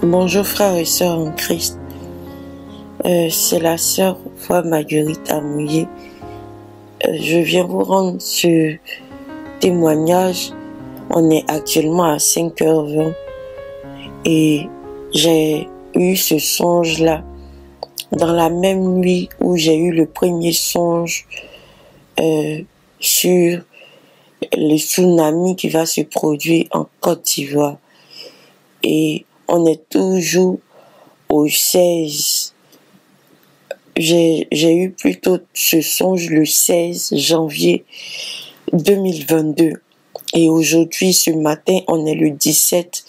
Bonjour frères et sœurs en Christ. C'est la sœur Foi Marguerite Amouillé. Je viens vous rendre ce témoignage. On est actuellement à 5h20 et j'ai eu ce songe-là dans la même nuit où j'ai eu le premier songe sur le tsunami qui va se produire en Côte d'Ivoire. Et on est toujours au 16. J'ai eu plutôt ce songe le 16 janvier 2022. Et aujourd'hui, ce matin, on est le 17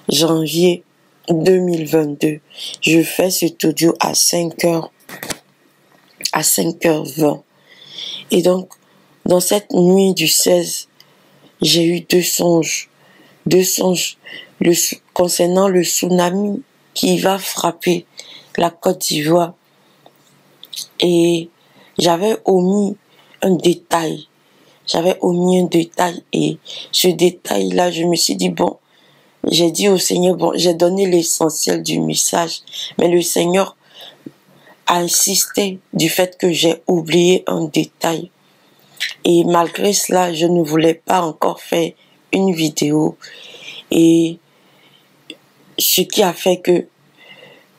janvier 2022. Je fais cet audio à 5h20. Et donc, dans cette nuit du 16, j'ai eu deux songes concernant le tsunami qui va frapper la Côte d'Ivoire. Et j'avais omis un détail. Et ce détail-là, je me suis dit, bon, j'ai dit au Seigneur, bon, j'ai donné l'essentiel du message, mais le Seigneur a insisté du fait que j'ai oublié un détail. Et malgré cela, je ne voulais pas encore faire une vidéo. Et ce qui a fait que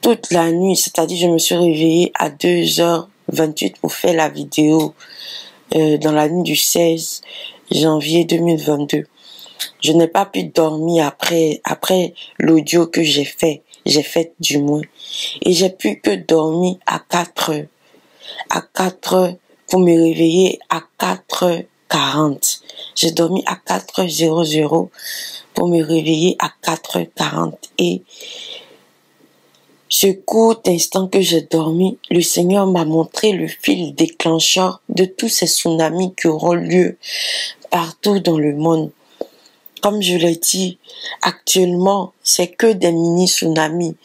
toute la nuit, c'est-à-dire je me suis réveillée à 2h28 pour faire la vidéo dans la nuit du 16 janvier 2022. Je n'ai pas pu dormir après l'audio que j'ai fait du moins. Et j'ai pu que dormir à 4h. À 4h pour me réveiller à 4h40. J'ai dormi à 4h00 pour me réveiller à 4h40. Et ce court instant que j'ai dormi, le Seigneur m'a montré le fil déclencheur de tous ces tsunamis qui auront lieu partout dans le monde. Comme je l'ai dit, actuellement, c'est que des mini-tsunamis.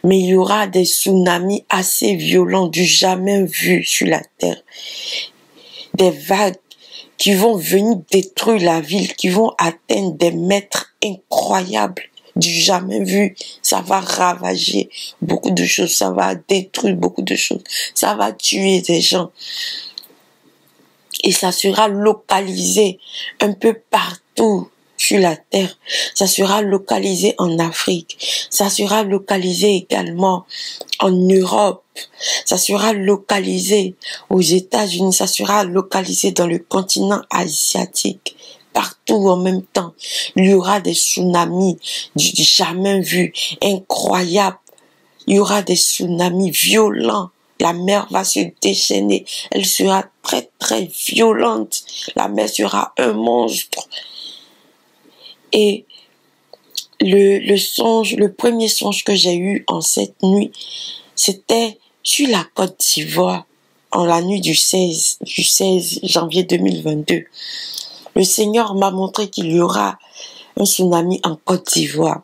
Mais il y aura des tsunamis assez violents du jamais vu sur la terre. Des vagues qui vont venir détruire la ville, qui vont atteindre des mètres incroyables du jamais vu. Ça va ravager beaucoup de choses, ça va détruire beaucoup de choses, ça va tuer des gens. Et ça sera localisé un peu partout sur la terre. Ça sera localisé en Afrique. Ça sera localisé également en Europe. Ça sera localisé aux États-Unis. Ça sera localisé dans le continent asiatique. Partout en même temps. Il y aura des tsunamis du jamais vu, incroyables. Il y aura des tsunamis violents. La mer va se déchaîner. Elle sera très très violente. La mer sera un monstre. Et le premier songe que j'ai eu en cette nuit, c'était sur la Côte d'Ivoire, en la nuit du 16 janvier 2022. Le Seigneur m'a montré qu'il y aura un tsunami en Côte d'Ivoire.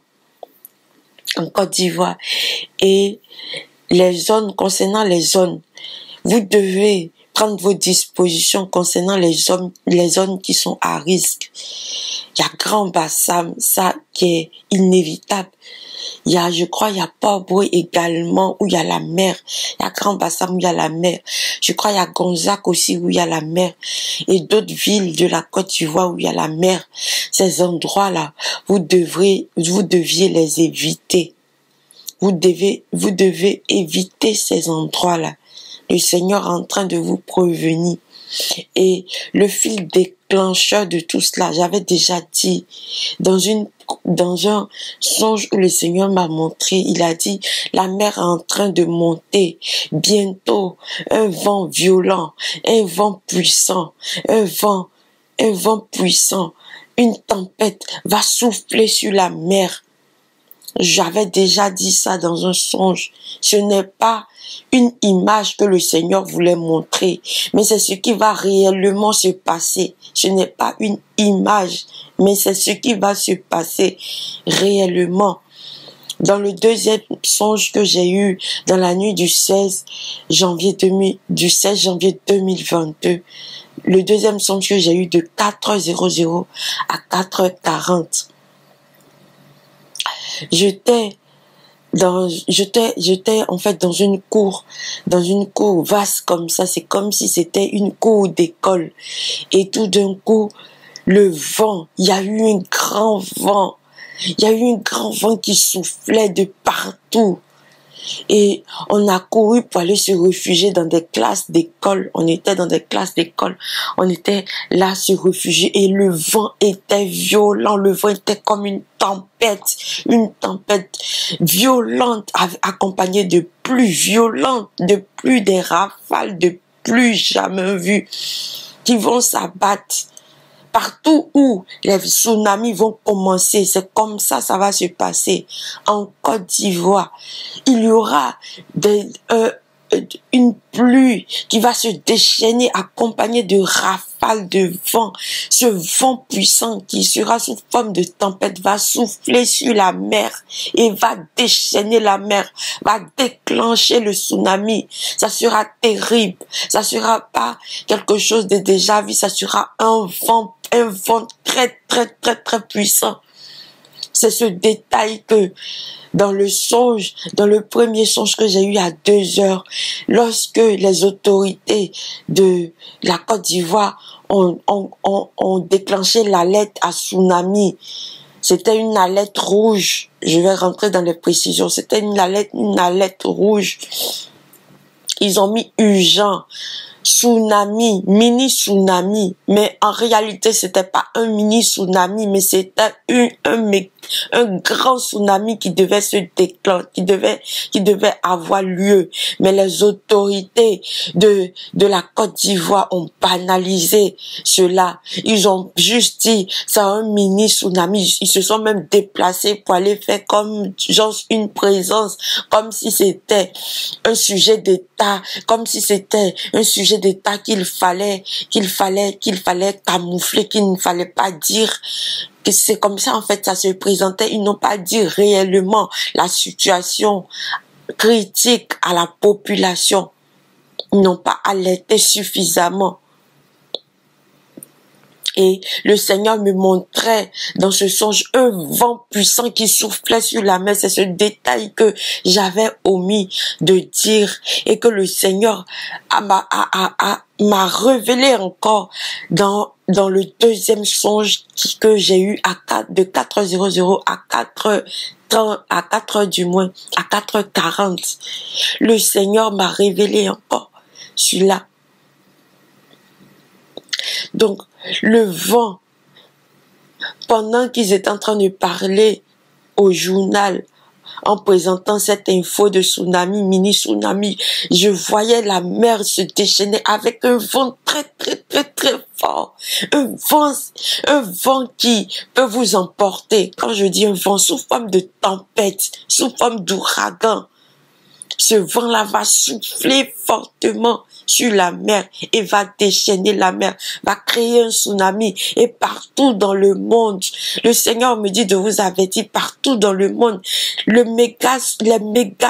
Et concernant les zones, vous devez prendre vos dispositions concernant les zones qui sont à risque. Il y a Grand Bassam, ça qui est inévitable. Je crois, il y a Port-Boué également, où il y a la mer. Il y a Grand Bassam où il y a la mer. Je crois, il y a Gonzac aussi, où il y a la mer. Et d'autres villes de la Côte d'Ivoire où il y a la mer. Ces endroits-là, vous deviez les éviter. Vous devez éviter ces endroits-là. Le Seigneur est en train de vous prévenir. Et le fil déclencheur de tout cela, j'avais déjà dit dans un songe où le Seigneur m'a montré, il a dit, la mer est en train de monter. Bientôt, un vent violent, un vent puissant, une tempête va souffler sur la mer. J'avais déjà dit ça dans un songe. Ce n'est pas une image que le Seigneur voulait montrer, mais c'est ce qui va réellement se passer. Ce n'est pas une image, mais c'est ce qui va se passer réellement. Dans le deuxième songe que j'ai eu dans la nuit du 16 janvier 2022, le deuxième songe que j'ai eu de 4h00 à 4h40, j'étais j'étais en fait dans une cour vaste comme ça. C'est comme si c'était une cour d'école. Et tout d'un coup, le vent, il y a eu un grand vent. Il y a eu un grand vent qui soufflait de partout. Et on a couru pour aller se réfugier dans des classes d'école. On était dans des classes d'école. On était là se réfugier et le vent était violent. Le vent était comme une tempête violente accompagnée de pluie violente, de pluie, des rafales de pluie jamais vues qui vont s'abattre. Partout où les tsunamis vont commencer, c'est comme ça va se passer. En Côte d'Ivoire, il y aura une pluie qui va se déchaîner accompagnée de rafales de vent. Ce vent puissant qui sera sous forme de tempête va souffler sur la mer et va déchaîner la mer, va déclencher le tsunami. Ça sera terrible. Ça sera pas quelque chose de déjà vu. Ça sera un vent très puissant. C'est ce détail que dans le premier songe que j'ai eu à 2 heures, lorsque les autorités de la Côte d'Ivoire ont déclenché l'alerte à tsunami, c'était une alerte rouge. Je vais rentrer dans les précisions. C'était une alerte rouge. Ils ont mis urgent. Tsunami, mini tsunami, mais en réalité c'était pas un mini tsunami, mais c'était un grand tsunami qui devait se déclencher, qui devait avoir lieu. Mais les autorités de la Côte d'Ivoire ont banalisé cela. Ils ont juste dit c'est un mini tsunami. Ils se sont même déplacés pour aller faire comme genre une présence, comme si c'était un sujet d'État, comme si c'était un sujet d'État qu'il fallait camoufler, qu'il ne fallait pas dire. Que c'est comme ça en fait ça se présentait. Ils n'ont pas dit réellement la situation critique à la population. Ils n'ont pas alerté suffisamment. Et le Seigneur me montrait dans ce songe un vent puissant qui soufflait sur la mer. C'est ce détail que j'avais omis de dire et que le Seigneur m'a révélé encore dans le deuxième songe que j'ai eu de 4h00 à 4h du moins, à 4h40. Le Seigneur m'a révélé encore celui-là. Donc, le vent, pendant qu'ils étaient en train de parler au journal, en présentant cette info de tsunami, mini tsunami, je voyais la mer se déchaîner avec un vent très fort. Un vent qui peut vous emporter. Quand je dis un vent, sous forme de tempête, sous forme d'ouragan. Ce vent-là va souffler fortement sur la mer et va déchaîner la mer, va créer un tsunami. Et partout dans le monde, le Seigneur me dit de vous avertir, partout dans le monde, les méga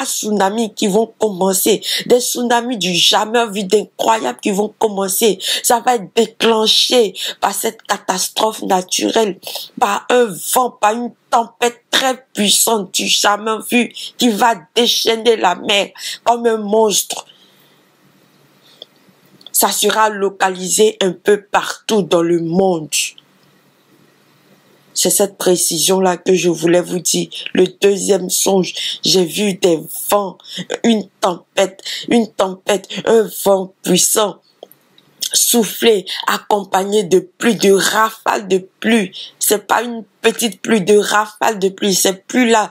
tsunamis qui vont commencer, des tsunamis du jamais vu, d'incroyables qui vont commencer, ça va être déclenché par cette catastrophe naturelle, par un vent, par une tempête très puissante du jamais vu qui va déchaîner la mer comme un monstre. Ça sera localisé un peu partout dans le monde. C'est cette précision-là que je voulais vous dire. Le deuxième songe, j'ai vu des vents, une tempête, un vent puissant souffler, accompagné de pluie, de rafales de pluie. C'est pas une petite pluie, de rafales de pluie. C'est plus là.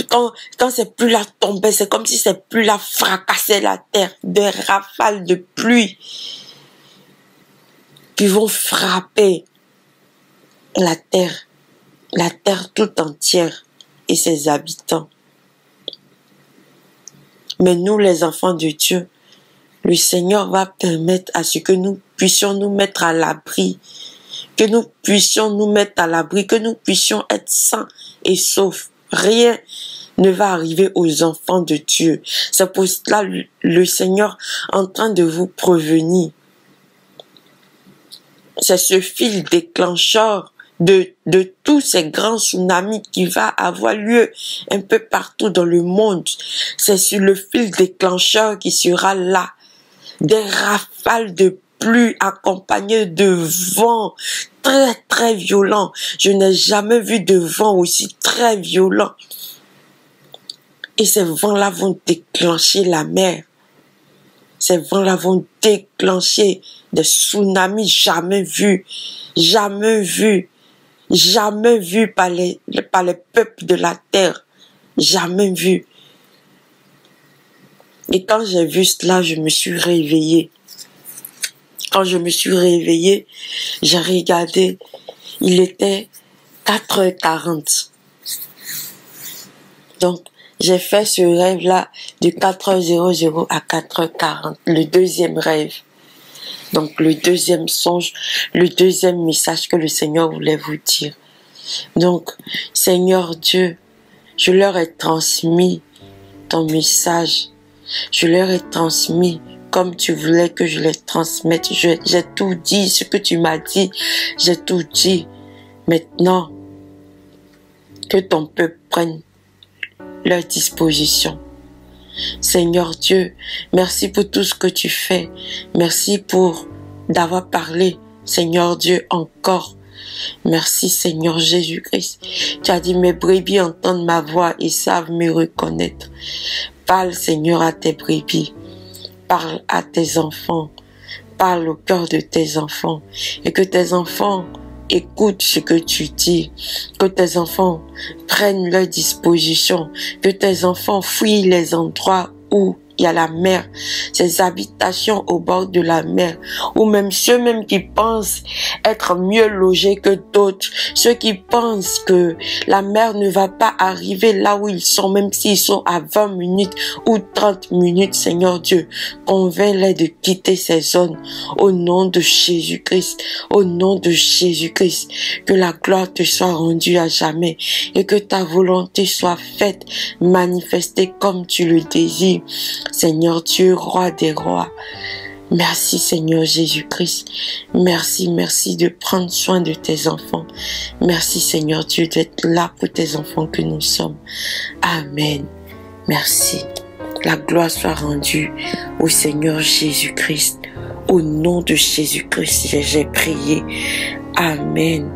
Quand c'est plus là tombait, c'est comme si c'est plus là fracassait la terre. Des rafales de pluie qui vont frapper la terre tout entière et ses habitants. Mais nous, les enfants de Dieu, le Seigneur va permettre à ce que nous puissions nous mettre à l'abri, que nous puissions être sains et saufs. Rien ne va arriver aux enfants de Dieu. C'est pour cela le Seigneur est en train de vous prévenir. C'est ce fil déclencheur de tous ces grands tsunamis qui va avoir lieu un peu partout dans le monde. C'est sur le fil déclencheur qui sera là. Des rafales de pluie accompagnées de vents très très violents. Je n'ai jamais vu de vent aussi très violent. Et ces vents-là vont déclencher la mer. Ces vents-là vont déclencher des tsunamis jamais vus par les peuples de la terre. Jamais vus. Et quand j'ai vu cela, je me suis réveillée. Quand je me suis réveillée, j'ai regardé, il était 4h40. Donc, j'ai fait ce rêve-là de 4h00 à 4h40, le deuxième rêve. Donc, le deuxième songe, le deuxième message que le Seigneur voulait vous dire. Donc, Seigneur Dieu, je leur ai transmis ton message. Je leur ai transmis comme tu voulais que je les transmette. J'ai tout dit, ce que tu m'as dit, j'ai tout dit. Maintenant, que ton peuple prenne leur disposition. Seigneur Dieu, merci pour tout ce que tu fais. Merci pour d'avoir parlé, Seigneur Dieu, encore. Merci Seigneur Jésus-Christ. Tu as dit, mes brebis entendent ma voix et savent me reconnaître. Parle Seigneur à tes brebis. Parle à tes enfants. Parle au cœur de tes enfants. Et que tes enfants écoute ce que tu dis, que tes enfants prennent leur disposition, que tes enfants fuient les endroits où il y a la mer, ces habitations au bord de la mer, ou même ceux même qui pensent être mieux logés que d'autres, ceux qui pensent que la mer ne va pas arriver là où ils sont, même s'ils sont à 20 minutes ou 30 minutes, Seigneur Dieu, convainc-les de quitter ces zones au nom de Jésus-Christ, au nom de Jésus-Christ, que la gloire te soit rendue à jamais et que ta volonté soit faite, manifestée comme tu le désires. Seigneur Dieu, roi des rois, merci Seigneur Jésus-Christ, merci de prendre soin de tes enfants, merci Seigneur Dieu d'être là pour tes enfants que nous sommes. Amen, merci. La gloire soit rendue au Seigneur Jésus-Christ, au nom de Jésus-Christ, j'ai prié. Amen.